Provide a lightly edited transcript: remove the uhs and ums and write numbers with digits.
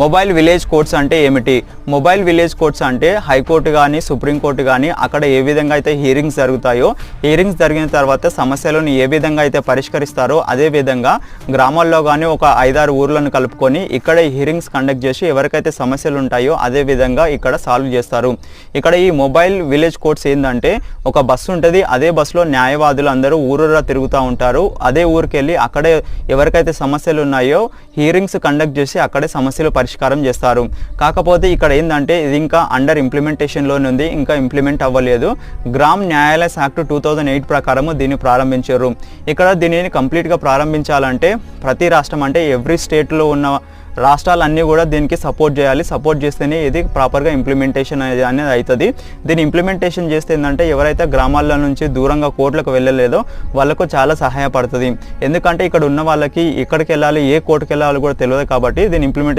Mobile village courts అంటే ఏమిటి? Mobile village courts అంటే హైకోర్టు కానీ సుప్రీంకోర్టు కానీ అక్కడ ఏ విధంగా అయితే హీరింగ్స్ జరుగుతాయో, హీరింగ్స్ జరిగిన తర్వాత సమస్యలను ఏ విధంగా అయితే పరిష్కరిస్తారో అదే విధంగా గ్రామాల్లో కానీ ఒక 5-6 ఊర్లను కలుపుకొని ఇక్కడ హీరింగ్స్ కండక్ట్ చేసి ఎవరికైతే సమస్యలు ఉంటాయో అదే విధంగా ఇక్కడ సాల్వ్ చేస్తారు. ఇక్కడ ఈ మొబైల్ విలేజ్ కోర్ట్స్ ఏంటంటే ఒక బస్సు ఉంటుంది, అదే బస్సులో న్యాయవాదులు అందరూ ఊరూరా తిరుగుతూ ఉంటారు. అదే ఊరికి వెళ్ళి అక్కడే ఎవరికైతే సమస్యలు ఉన్నాయో హీరింగ్స్ కండక్ట్ చేసి అక్కడే సమస్యలు పరిష్కారం చేస్తారు. కాకపోతే ఇక్కడ ఏంటంటే ఇది ఇంకా అండర్ ఇంప్లిమెంటేషన్లోనే ఉంది, ఇంకా ఇంప్లిమెంట్ అవ్వలేదు. గ్రామ్ న్యాయాలయ యాక్ట్ 2008 ప్రకారము దీన్ని ప్రారంభించారు. ఇక్కడ దీనిని కంప్లీట్గా ప్రారంభించాలంటే ప్రతి రాష్ట్రం అంటే ఎవ్రీ స్టేట్లో ఉన్న రాష్ట్రాలన్నీ కూడా దీనికి సపోర్ట్ చేయాలి. సపోర్ట్ చేస్తేనే ఇది ప్రాపర్గా ఇంప్లిమెంటేషన్ అనేది అవుతుంది. దీన్ని ఇంప్లిమెంటేషన్ చేస్తే ఏంటంటే ఎవరైతే గ్రామాల నుంచి దూరంగా కోర్టులకు వెళ్ళలేదో వాళ్ళకు చాలా సహాయపడుతుంది. ఎందుకంటే ఇక్కడ ఉన్న వాళ్ళకి ఎక్కడికి వెళ్ళాలి, ఏ కోర్టుకు వెళ్ళాలి కూడా తెలియదు. కాబట్టి దీన్ని ఇంప్లిమెంట్